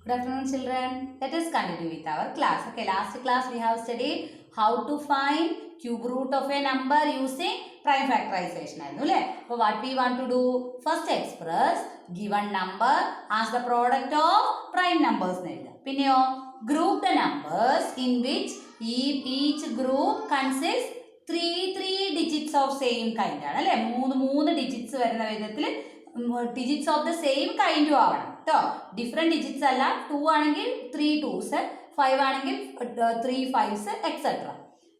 Good afternoon, children. Let us continue with our class. Okay, last class we have studied how to find cube root of a number using prime factorization. So what we want to do? First express given number as the product of prime numbers. Group the numbers in which each group consists three digits of same kind. മൂന്ന് digits വരുന്ന വിധത്തിൽ digits of the same kind ആവണം കേട്ടോ. Different digits അല്ല. 2 ആണെങ്കിൽ 3 2s, 5 ആണെങ്കിൽ 3 5s etcetera.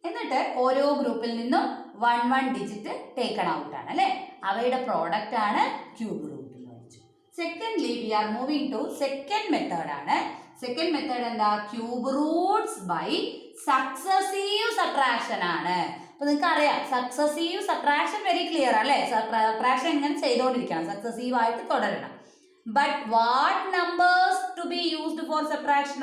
എന്നിട്ട് ഓരോ ഗ്രൂപ്പിൽ നിന്നും 1 ഡിജിറ്റ് ടേക്കൺ ഔട്ട് ആണ് അല്ലേ. അവയുടെ പ്രോഡക്റ്റ് ആണ് ക്യൂബ് റൂട്ട് എന്ന് വെച്ചു. Secondly we are moving to second method ആണ്. സെക്കൻഡ് മെത്തേഡ് എന്താ? Cube roots by successive subtraction ആണ്. അപ്പൊ നിങ്ങൾക്ക് അറിയാം സക്സസീവ് സബ്ട്രാക്ഷൻ വെരി ക്ലിയർ അല്ലേ. സബ്ട്രാക്ഷൻ എങ്ങനെ ചെയ്തുകൊണ്ടിരിക്കണം, സക്സസീവ് ആയിട്ട് തുടരണം. But what numbers to be used for subtraction?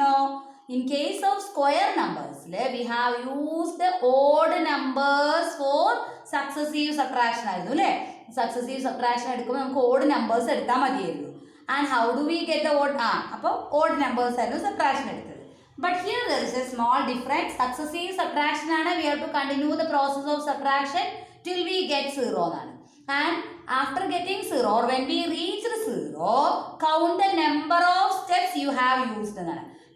In case of square numbers, we have used odd numbers for successive subtraction. Successive subtraction എടുക്കുമ്പോൾ നമുക്ക് odd numbers എടുത്താൽ മതിയായിരുന്നു. And how do we get the odd? അപ്പോൾ odd numbers ആയിരുന്നു subtraction എടുത്തത്. But here there is a small difference. Successive subtraction ആണ്. We have to continue the process of subtraction till we get 0 എന്നാണ്. And after getting 0 or when we reach 0, count the number of steps you have used.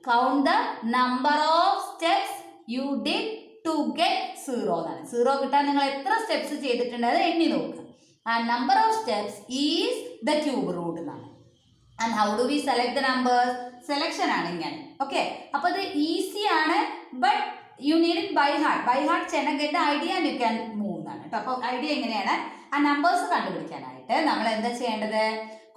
Count the number of steps you did to get 0. 0 കിട്ടാൻ നിങ്ങൾ എത്ര steps ചെയ്തിട്ടുണ്ട് അത് എണ്ണി നോക്കുക. And number of steps is the cube root. And how do we select the numbers? Selection ആണ് ഇങ്ങനെ. Okay. അപ്പോൾ ഇത് ഈസി ആണ്. But you need it by heart. By heart ചെയ്യണം. Get the idea and you can move എന്നാണ് കേട്ടോ. അപ്പോൾ idea എങ്ങനെയാണ്? ആ നമ്പേഴ്സ് കണ്ടുപിടിക്കാനായിട്ട് നമ്മൾ എന്താ ചെയ്യേണ്ടത്?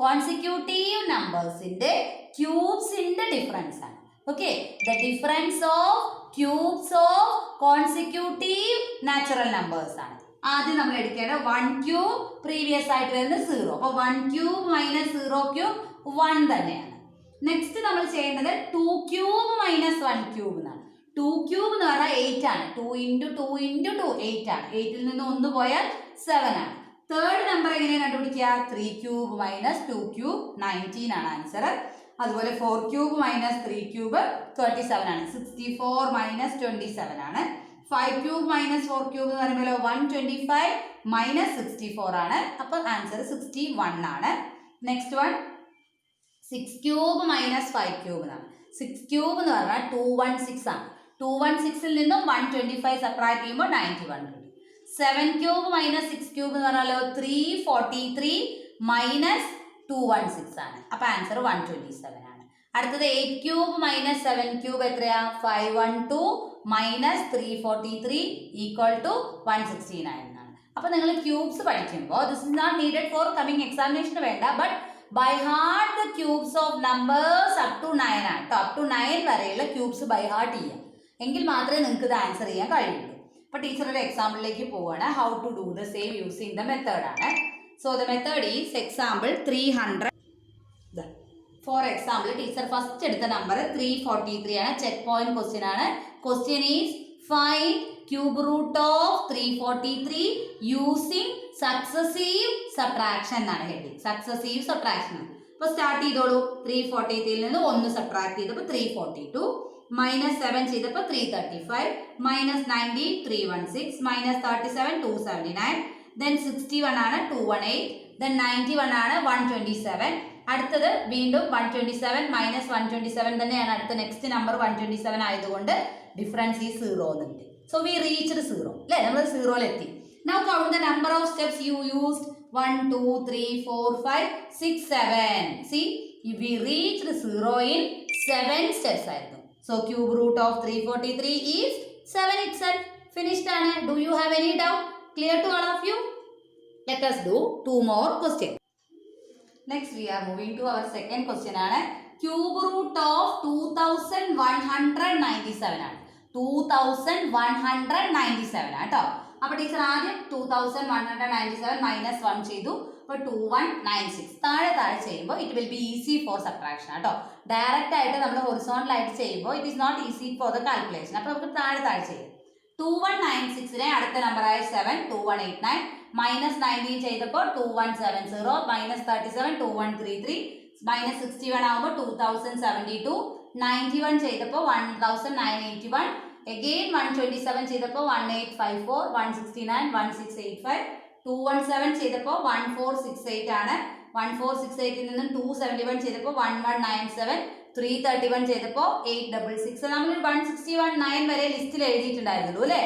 കോൺസിക്യൂട്ടീവ് നമ്പേഴ്സിന്റെ ക്യൂബ്സിന്റെ ഡിഫറൻസ് ആണ്. Okay, the difference of cubes of consecutive natural numbers ആണ്. ആദ്യം നമ്മൾ എടുക്കേണ്ടത് 1 ക്യൂബ് പ്രീവിയസ് ആയിട്ട് വരുന്നത് 0. അപ്പോൾ 1 ക്യൂബ് മൈനസ് 0 ക്യൂബ് 1 തന്നെയാണ്. നെക്സ്റ്റ് നമ്മൾ ചെയ്യേണ്ടത് 2 ക്യൂബ് മൈനസ് 1 ക്യൂബ് എന്നാണ്. 2 ക്യൂബ് എന്ന് പറഞ്ഞാൽ 8 ആണ്. 2 × 2 × 2 8 ആണ്. 8ൽ നിന്ന് 1 പോയാൽ 7 ആണ്. തേർഡ് നമ്പർ എങ്ങനെയാണ് കണ്ടുപിടിക്കുക? 3 ക്യൂബ് മൈനസ് 2 ക്യൂബ് 19 ആണ് ആൻസർ. അതുപോലെ 4 ക്യൂബ് മൈനസ് 3 ക്യൂബ് 37 ആണ്. 64 മൈനസ് 27 ആണ്. 5 ക്യൂബ് മൈനസ് 4 ക്യൂബ് എന്ന് പറയുമ്പോൾ 125 മൈനസ് 64 ആണ്. അപ്പോൾ ആൻസർ 61 ആണ്. Next one 6 cube minus 5 cube എന്നാണ്. 6 ക്യൂബ് എന്ന് പറഞ്ഞാൽ 216 ആണ്. 216ൽ നിന്നും 125 സബ്ട്രാക്ട് ചെയ്യുമ്പോൾ 91 കിട്ടും. 7 ക്യൂബ് മൈനസ് 6 ക്യൂബ് എന്ന് പറഞ്ഞാലോ 343 മൈനസ് 216 ആണ്. അപ്പോൾ ആൻസർ 127 ആണ്. അടുത്തത് 8 ക്യൂബ് മൈനസ് 7 ക്യൂബ് എത്രയാ? 512 മൈനസ് 343 ഈക്വൽ ടു 169 എന്നാണ്. അപ്പോൾ നിങ്ങൾ ക്യൂബ്സ് പഠിക്കുമ്പോൾ this is not needed for coming എക്സാമിനേഷന് വേണ്ട. But by heart the cubes of numbers up to 9 ആണ് കേട്ടോ. അപ് ടു 9 വരെയുള്ള ക്യൂബ്സ് ബൈ ഹാർട്ട് ചെയ്യാം. എങ്കിൽ മാത്രമേ നിങ്ങൾക്ക് ഇത് ആൻസർ ചെയ്യാൻ കഴിയുള്ളൂ. അപ്പോൾ ടീച്ചർ ഒരു എക്സാമ്പിളിലേക്ക് പോവുകയാണ്. How to do the same using the method ആണ്. So the method is example 300. For example teacher first എടുത്ത നമ്പർ 343 ആണ്. ചെക്ക് പോയിന്റ് ക്വസ്റ്റ്യൻ ആണ്. Question is find cube root of 343 using successive subtraction എന്നാണ് heading. Successive subtraction. അപ്പോൾ start ചെയ്തോളൂ. 343ൽ നിന്ന് 1 subtract ചെയ്തപ്പോൾ 342, മൈനസ് 7 ചെയ്തപ്പോൾ 335, മൈനസ് 19 316, മൈനസ് 37 279, ദെൻ 61 ആണ് 218, ദെൻ 91 ആണ് 127. അടുത്തത് വീണ്ടും 127 മൈനസ് 127 തന്നെയാണ് അടുത്ത നെക്സ്റ്റ് നമ്പർ 127 ആയതുകൊണ്ട് ഡിഫറൻസ് ഈ 0 എന്നുണ്ട്. സോ വി റീച്ച്ഡ് 0 അല്ലേ, നമ്മൾ 0-ലെത്തി. Now count the number of steps you used. 1 2 3 4 5 6 7. See we reached 0 in 7 steps ആയിരുന്നു. So cube root of 343 is 7 itself. Finished ആണ്. Do you have any doubt? Clear to all of you? Let us do 2 more questions. Next we are moving to our second question ആണ്. Cube root of 2197 ആണ്. 2197 ആണ് കേട്ടോ. അപ്പോൾ teacher ആദ്യം 2197 minus 1 ചെയ്തു. അപ്പോൾ 2196 താഴെ ചെയ്യുമ്പോൾ it will be easy for subtraction കേട്ടോ. ഡയറക്റ്റ് ആയിട്ട് നമ്മൾ ഹൊറിസോണ്ടൽ ആയിട്ട് ചെയ്യുമ്പോൾ it is not easy for the calculation. അപ്പോൾ നമുക്ക് താഴെ ചെയ്യാം. 2196നെ അടുത്ത നമ്പറായ 7 2189 മൈനസ് 19 ചെയ്തപ്പോൾ 2170 മൈനസ് 37 2133 മൈനസ് 61 ആകുമ്പോൾ 2072, 91 ചെയ്തപ്പോൾ 1981, again 127 ചെയ്തപ്പോൾ 1854, 169, 1685, 217 ചെയ്തപ്പോൾ 1468 ആണ്. 1468 നിന്നും 271 ചെയ്തപ്പോൾ 1197, 331 ചെയ്തപ്പോൾ 866. നമ്മൾ 161 വരെ ലിസ്റ്റിൽ എഴുതിയിട്ടുണ്ടായിരുന്നുള്ളൂ അല്ലേ.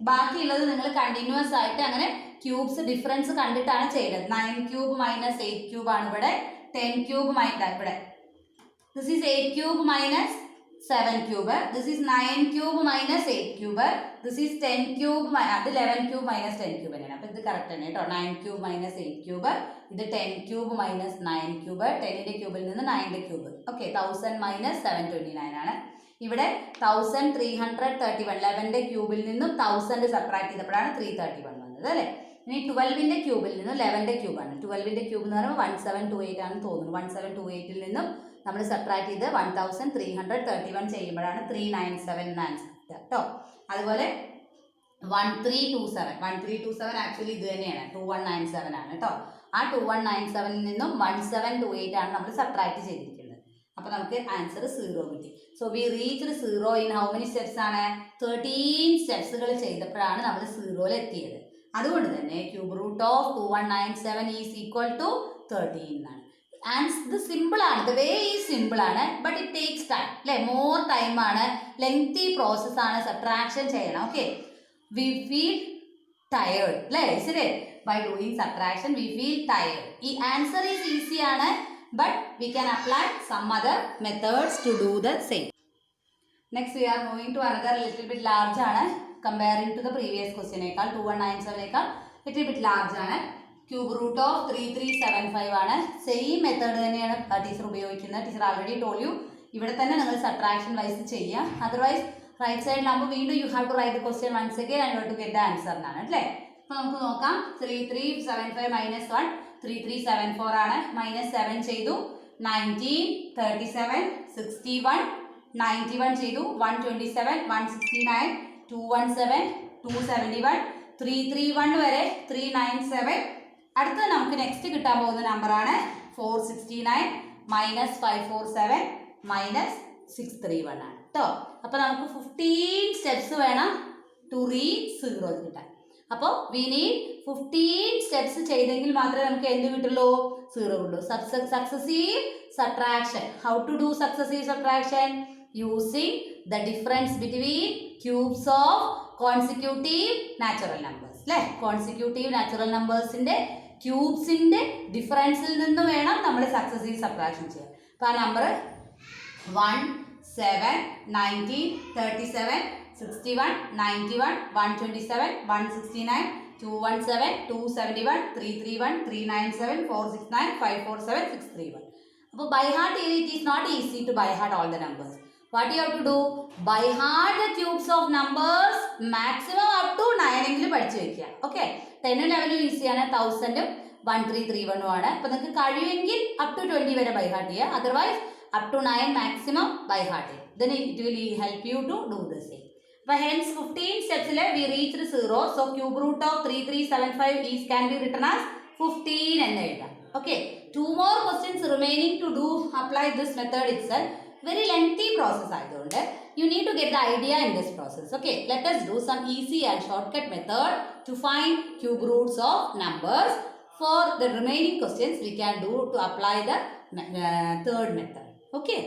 ബാക്കിയുള്ളത് നിങ്ങൾ കണ്ടിന്യൂസ് ആയിട്ട് അങ്ങനെ ക്യൂബ്സ് ഡിഫറൻസ് കണ്ടിട്ടാണ് ചെയ്തത്. 9 ക്യൂബ് മൈനസ് 8 ക്യൂബ് ആണ് ഇവിടെ. 10 ക്യൂബ് ഇവിടെ. This is 8 cube minus 7 cube. This is 9 cube minus 8 cube. This is 10 cube, അത് 11 ക്യൂബ് മൈനസ് 10 ക്യൂബ് തന്നെയാണ്. അപ്പോൾ ഇത് കറക്റ്റ് തന്നെ കേട്ടോ. 9 ക്യൂബ് മൈനസ് 8 ക്യൂബ്. ഇത് 10 ക്യൂബ് മൈനസ് 9 ക്യൂബ്. 10ന്റെ ക്യൂബിൽ നിന്ന് 9ന്റെ ക്യൂബ്. ഓക്കെ, 1000 മൈനസ് 729 ആണ്. ഇവിടെ 1331, 11ന്റെ ക്യൂബിൽ നിന്നും 1000 സബ്ട്രാക്ട് ചെയ്തപ്പോഴാണ് 331 വന്നത് അല്ലേ. ഇനി 12ന്റെ ക്യൂബിൽ നിന്നും 11ന്റെ ക്യൂബാണ്. 12ന്റെ ക്യൂബ് എന്ന് പറയുമ്പോൾ 1728 ആണെന്ന് തോന്നുന്നു. 1728 നിന്നും നമ്മൾ സബ്ട്രാക്ട് ചെയ്ത് 1331 ചെയ്യുമ്പോഴാണ് 397 ആൻസർ കേട്ടോ. അതുപോലെ 1327 ആക്ച്വലി ഇത് തന്നെയാണ്, 2197 ആണ് കേട്ടോ. ആ 2197 നിന്നും 1728 ആണ് നമ്മൾ സബ്ട്രാക്ട് ചെയ്തിരിക്കുന്നത്. അപ്പോൾ നമുക്ക് ആൻസർ 0 കിട്ടി. So we reached 0 in how many steps ആണ്? 13 സ്റ്റെപ്സുകൾ ചെയ്തപ്പോഴാണ് നമ്മൾ 0യിൽ എത്തിയത്. അതുകൊണ്ട് തന്നെ cube root of 2197 is equal to 13 എന്നാണ്. ആൻഡ് ഇത് സിമ്പിൾ ആണ്, ദ വേ ഈസ് സിമ്പിൾ ആണ്, ബട്ട് ഇറ്റ് ടേക്സ് ടൈം അല്ലേ. മോർ ടൈം ആണ്, ലെങ്തി പ്രോസസ് ആണ് സബ്ട്രാക്ഷൻ ചെയ്യണം. ഓക്കെ, വി ഫീൽ ടയേർഡ് അല്ലേ, ശരി. By doing subtraction we feel tired. ഈ ആൻസർ ഈസ് ഈസി ആണ്, but we can apply some other methods to do the same. Next we are moving to another little bit large ആണ്, comparing to the previous question നേക്കാൾ 2197 നേക്കാൾ little bit large ആണ്. Cube root of 3375 ആണ്. Same method തന്നെയാണ് teacher ഉപയോഗിക്കുന്നത്. Teacher already told you, ഇവിടെ തന്നെ നിങ്ങൾ സബ്ട്രാക്ഷൻ വൈസ് ചെയ്യുക. അതർവൈസ് റൈറ്റ് സൈഡിലാകുമ്പോൾ വീണ്ടും you have to write the question once again and you have to get the answer എന്നാണ് അല്ലേ. അപ്പോൾ നമുക്ക് നോക്കാം. 3375 മൈനസ് 1 3374 ആണ്. മൈനസ് 7 ചെയ്തു 19, 37, 61, 91 ചെയ്തു 127, 169, 217, 271, 331 വരെ 397. അടുത്ത നമുക്ക് നെക്സ്റ്റ് കിട്ടാൻ പോകുന്ന നമ്പറാണ് 469 മൈനസ് 547 മൈനസ് 631 ആണ് കേട്ടോ. അപ്പോൾ നമുക്ക് 15 സ്റ്റെപ്സ് വേണം ടു റീച്ച് 0 കിട്ടാൻ. അപ്പോൾ വി നീഡ് 15 സ്റ്റെപ്സ് ചെയ്തെങ്കിൽ മാത്രമേ നമുക്ക് എന്ത് കിട്ടുള്ളൂ? 0 കിട്ടുള്ളൂ. Successive subtraction. How to do successive subtraction? Using the difference between cubes of consecutive natural numbers അല്ലേ. കോൺസിക്യൂട്ടീവ് നാച്ചുറൽ നമ്പേഴ്സിന്റെ ക്യൂബ്സിന്റെ ഡിഫറൻസിൽ നിന്ന് വേണം നമ്മൾ സക്സസീവ് സബ്ട്രാക്ഷൻ ചെയ്യാൻ. അപ്പോൾ ആ നമ്പർ 1, 7, 19, 37, 61, 91, 127, 169, 217, 271, 331, 397, 469, 547, 631. അപ്പോൾ by heart it is not easy to by heart all the numbers. What you have to do? By heart the cubes of numbers maximum up to 9 എങ്കിലും പഠിച്ചു വെക്കുക. ഓക്കെ, 10 ലെവലും ഈസിയാണ്, 1000 1331 ആണ്. അപ്പോൾ നിങ്ങൾക്ക് കഴിയുമെങ്കിൽ അപ് ടു 20 വരെ ബൈ ഹാർട്ട് ചെയ്യുക. Otherwise up to 9 maximum by heart ചെയ്യുക. then it will help you to do the same. അപ്പോൾ hence 15 steps we reached 0. so cube root of 3375 is can be written as 15 എന്ന് എഴുതാം. okay, 2 more questions remaining to do apply this method itself. very lengthy process ആയതുകൊണ്ട് you need to get the idea in this process. okay, let us do some easy and shortcut method to find cube roots of numbers. for the remaining questions we can do to apply the third method. okay,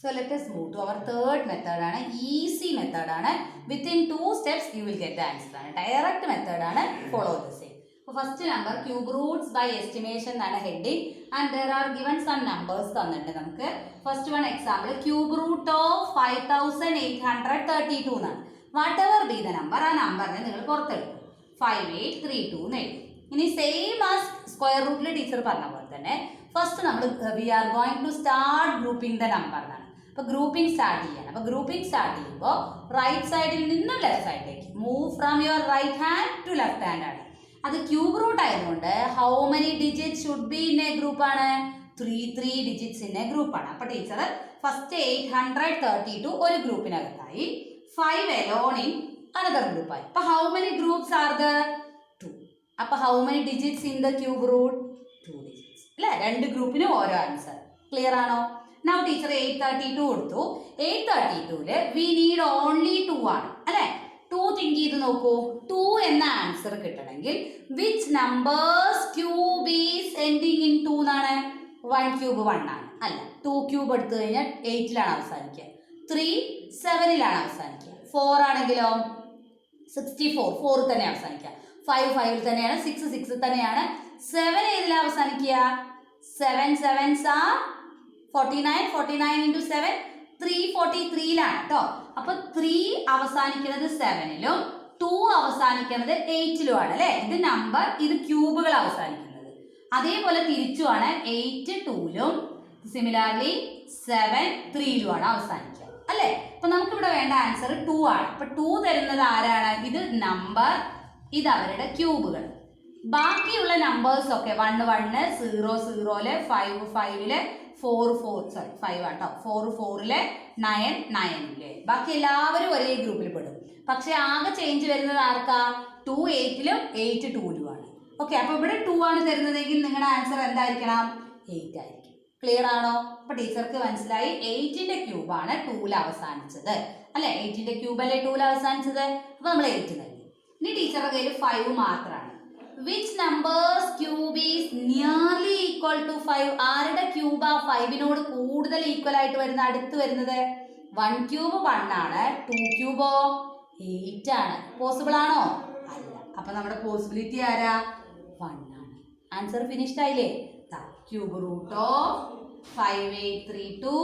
so let us move to our third method ആണ്. easy method ആണ്. within 2 steps you will get the answer ആണ്. direct method ആണ്. follow the same. first number cube roots by estimation ആണ് heading and there are given some numbers തന്നിട്ടുണ്ട് നമുക്ക്. first one example cube root of 5832 എന്നാണ്. whatever be the number ആ നമ്പറിനെ നിങ്ങൾ പുറത്തെടുക്കും. 5832 എന്ന് എഴുതി. ഇനി സെയിം ആസ് സ്ക്വയർ റൂട്ടിൽ ടീച്ചർ പറഞ്ഞ പോലെ തന്നെ ഫസ്റ്റ് നമ്മൾ we are going to start grouping the number എന്നാണ്. അപ്പോൾ ഗ്രൂപ്പിംഗ് സ്റ്റാർട്ട് ചെയ്യണം. അപ്പോൾ ഗ്രൂപ്പിംഗ് സ്റ്റാർട്ട് ചെയ്യുമ്പോൾ റൈറ്റ് സൈഡിൽ നിന്നും ലെഫ്റ്റ് സൈഡിലേക്ക് move from your right hand to left hand ആണ്. അത് ക്യൂബ് റൂട്ട് ആയതുകൊണ്ട് how many digit should be in a group ആണ്? 3 ഡിജിറ്റ്സ് ഇൻ എ ഗ്രൂപ്പ് ആണ്. അപ്പോൾ ടീച്ചർ ഫസ്റ്റ് 832 ഒരു ഗ്രൂപ്പിനകത്തായി, 5 alone in another group ആയി. അപ്പോൾ how many groups are there? 2. അപ്പോൾ how many digits in the cube root? 2 digits. അല്ലേ? രണ്ട് ഗ്രൂപ്പിനും ഓരോ ആൻസർ. ക്ലിയർ ആണോ? നൗ ടീച്ചർ 832 കൊടുത്തു. 832 വി നീഡ് ഓൺലി 2 ആണ് അല്ലേ? 2 തിങ്ക് ചെയ്ത് നോക്കൂ. 2 എന്ന ആൻസർ കിട്ടണമെങ്കിൽ which numbers cube is ending in 2 എന്നാണ്? 1 ക്യൂബ് 1 ആണ് അല്ല. 2 ക്യൂബ് എടുത്തു കഴിഞ്ഞാൽ 8ലാണ് അവസാനിക്കുക. 3 7ലാണ് അവസാനിക്കുക. 4 ആണെങ്കിലോ 64 4 തന്നെ അവസാനിക്കുക. 5 5 തന്നെയാണ്. 6 6 തന്നെയാണ്. 7 ഏതിലാണ് അവസാനിക്കുക? 7 7s are 49 49 into 7 343ലാണ് കേട്ടോ. അപ്പൊ 3 അവസാനിക്കുന്നത് 7ലും 2 അവസാനിക്കുന്നത് 8ലുമാണ് അല്ലെ? ഇത് നമ്പർ, ഇത് ക്യൂബുകൾ അവസാനിക്കുന്നത്. അതേപോലെ തിരിച്ചുമാണ് 8 2ലും സിമിലാർലി 7 3ലുമാണ് അവസാനിക്കുക അല്ലെ? അപ്പൊ നമുക്ക് ഇവിടെ വേണ്ട ആൻസർ 2 ആണ്. അപ്പൊ 2 തരുന്നത് ആരാണ്? ഇത് നമ്പർ, ഇത് അവരുടെ ക്യൂബുകൾ. ബാക്കിയുള്ള നമ്പേഴ്സ് ഒക്കെ 1 1 0 0 5 5 4 4 5 ആട്ടോ 4 4 9 9 ബാക്കി എല്ലാവരും ഒരേ ഗ്രൂപ്പിൽ പെടും. പക്ഷെ ആകെ ചേഞ്ച് വരുന്നത് ആർക്കാ? 2 8ലും 8 2ലുമാണ്. ഓക്കെ, അപ്പൊ ഇവിടെ 2 ആണ് തരുന്നതെങ്കിൽ നിങ്ങളുടെ ആൻസർ എന്തായിരിക്കണം? 8 ആയിരിക്കും. ക്ലിയർ ആണോ? അപ്പൊ ടീച്ചർക്ക് മനസ്സിലായി 8ന്റെ ക്യൂബാണ് 2ൽ അവസാനിച്ചത് അല്ലെ? 8ന്റെ ക്യൂബ് അല്ലേ 2ൽ അവസാനിച്ചത്? അപ്പൊ നമ്മൾ 8 നൽകി. ഇനി ടീച്ചറുടെ കയ്യിൽ 5 മാത്രമാണ്. Which numbers cube is nearly equal to 5? ആരുടെ ക്യൂബാ 5നോട് കൂടുതൽ ഈക്വൽ ആയിട്ട് വരുന്ന, അടുത്ത് വരുന്നത്? 1 ക്യൂബ് 1 ആണ്. 2 ക്യൂബോ 8 ആണ്. പോസിബിൾ ആണോ? അല്ല. അപ്പൊ നമ്മുടെ പോസിബിലിറ്റി ആരാ? 1 ആണ്. ആൻസർ ഫിനിഷ്ഡ് ആയില്ലേ? Cube root of 5832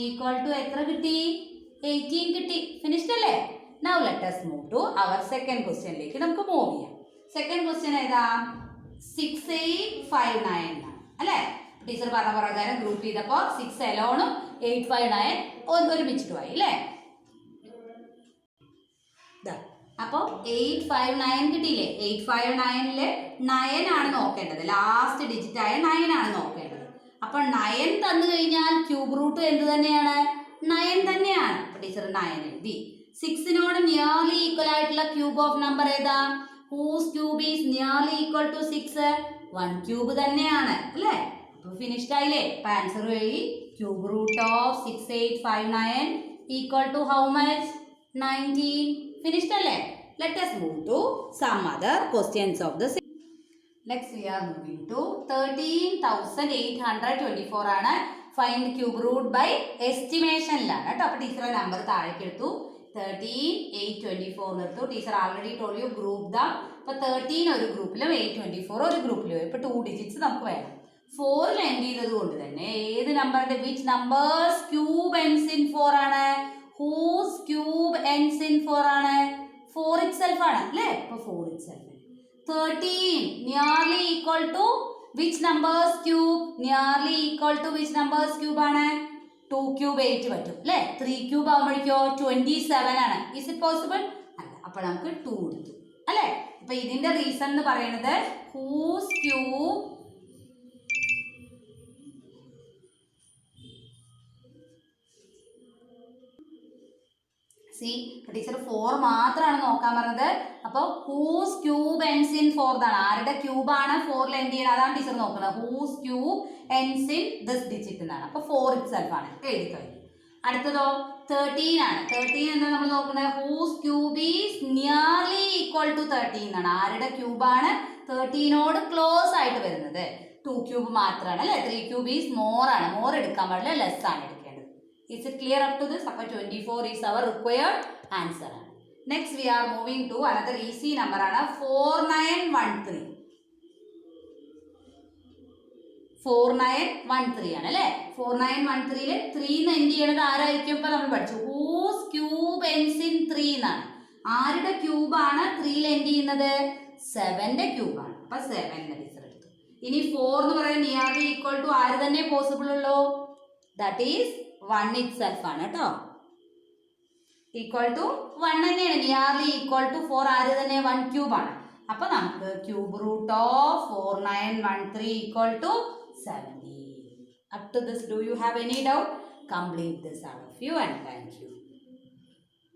equal to എത്ര കിട്ടി? 18 കിട്ടി. ഫിനിഷ്ഡ് അല്ലേ? Now let us move to our second ക്വസ്റ്റ്യനിലേക്ക് നമുക്ക് മൂവ് ചെയ്യാം. സെക്കൻഡ് ക്വസ്റ്റ്യൻ ഏതാ? 6859 ആണ് അല്ലേ? ടീച്ചർ പറഞ്ഞ പ്രകാരം ഗ്രൂപ്പ് ചെയ്തപ്പോൾ 6 എലോണും 859 ഒരുമിച്ചിട്ടുമായി അല്ലേ? അപ്പോൾ 859 കിട്ടിയില്ലേ? 859ല് 9 ആണ് നോക്കേണ്ടത്. ലാസ്റ്റ് ഡിജിറ്റ് ആയ 9 ആണ് നോക്കേണ്ടത്. അപ്പൊ 9 തന്നു കഴിഞ്ഞാൽ ക്യൂബ് റൂട്ട് എന്ത് തന്നെയാണ്? 9 തന്നെയാണ്. അപ്പൊ ടീച്ചർ 9 എഴുതി. 6നോട് നിയർലി ഈക്വൽ ആയിട്ടുള്ള ക്യൂബ് ഓഫ് നമ്പർ ഏതാ? whose cube is nearly equal to 6? 1 cube തന്നെയാണ് അല്ലേ? അപ്പൊ ഫിനിഷ്ഡ് ആയില്ലേ? അപ്പൊ ആൻസർ വഴി cube root of 6859 equal to how much? 19. Finished അല്ലേ? Let us move to some other questions of the next we are moving to 13,824 ആണ്. Find cube root by എസ്റ്റിമേഷനിലാണ് കേട്ടോ. അപ്പൊ ടീച്ചറെ നമ്പർ താഴേക്ക് എടുത്തു. 13,824 എടുത്തു. Teacher already told you group the. അപ്പൊ 13 ഒരു ഗ്രൂപ്പിലും 824 ഒരു ഗ്രൂപ്പിലും. ഇപ്പൊ 2 ഡിജിറ്റ്സ് നമുക്ക് വേണം. 4ൽ എൻഡ് ചെയ്തത് കൊണ്ട് തന്നെ ഏത് നമ്പറിന്റെ which numbers cube ends in 4 ആണ്? ഹൂസ് ക്യൂബ് എൻഡ്സ് ഇൻ 4 ആണ്? 4 itself ആണ് അല്ലേ? അപ്പൊ 4 itself. 13 nearly equal to which numbers cube? Nearly equal to which numbers cube ആണ്? 2 ക്യൂബ് 8 പറ്റും അല്ലേ? 3 ക്യൂബ് ആകുമ്പോഴേക്കോ 27 ആണ്. Is it possible? അല്ല. അപ്പൊ നമുക്ക് 2 എടുത്തു അല്ലേ? അപ്പൊ ഇതിന്റെ റീസൺ എന്ന് പറയുന്നത് ഹൂസ് ക്യൂബ് ടീച്ചർ 4 മാത്രമാണ് നോക്കാൻ പറഞ്ഞത്. അപ്പൊ ഹൂസ് ക്യൂബ് എൻഡ്സ് ഇൻ 4 ആണ്. ആരുടെ ക്യൂബാണ് 4ൽ എൻഡ് ചെയ്യുന്നത്? അതാണ് ടീച്ചർ നോക്കുന്നത്. Whose cube ends in this digit എന്നാണ്. അപ്പൊ 4 itself ആണ്. എഴുതി കഴിഞ്ഞു. അടുത്തതോ 13 ആണ്. 13 എന്താ നമ്മൾ നോക്കുന്നത്? Whose cube is nearly equal to 13 എന്നാണ്. ആരുടെ ക്യൂബാണ് 13നോട് ക്ലോസ് ആയിട്ട് വരുന്നത്? 2 ക്യൂബ് മാത്രമാണ് അല്ലെ? 3 ക്യൂബ് ഈസ് മോർ ആണ്. മോർ എടുക്കാൻ പാടില്ല, ലെസ് ആണ് എടുക്കേണ്ടത്. Is it clear up to this? അപ്പോൾ 24 is our required answer. Next we are moving to another easy number ആണ് 4913. 4913 ആണ് അല്ലേ? 4913ൽ 3 എൻഡ് ചെയ്യണത് ആരായിരിക്കും? ഇപ്പൊ നമ്മൾ പഠിച്ചു whose cube ends in 3 എന്നാണ്. ആരുടെ ക്യൂബാണ് 3ൽ എൻഡ് ചെയ്യുന്നത്? 7ന്റെ ക്യൂബാണ്. അപ്പൊ 7 ടീച്ചർ എടുത്തു. ഇനി 4 എന്ന് പറയുന്നത് നിയർലി ഈക്വൽ ടു ആര് തന്നെ പോസിബിൾ ഉള്ളൂ? ദാറ്റ് ഈസ് 1 itself ആണ് കേട്ടോ. ഈക്വൽ ടു 1 തന്നെയാണ്. നിയർലി ഈക്വൽ ടു 4 ആര് തന്നെ? 1 ക്യൂബ് ആണ്. അപ്പൊ നമുക്ക് cube root of 4913 equal to 17. Up to this, do you have any doubt? Complete this all of you and thank you.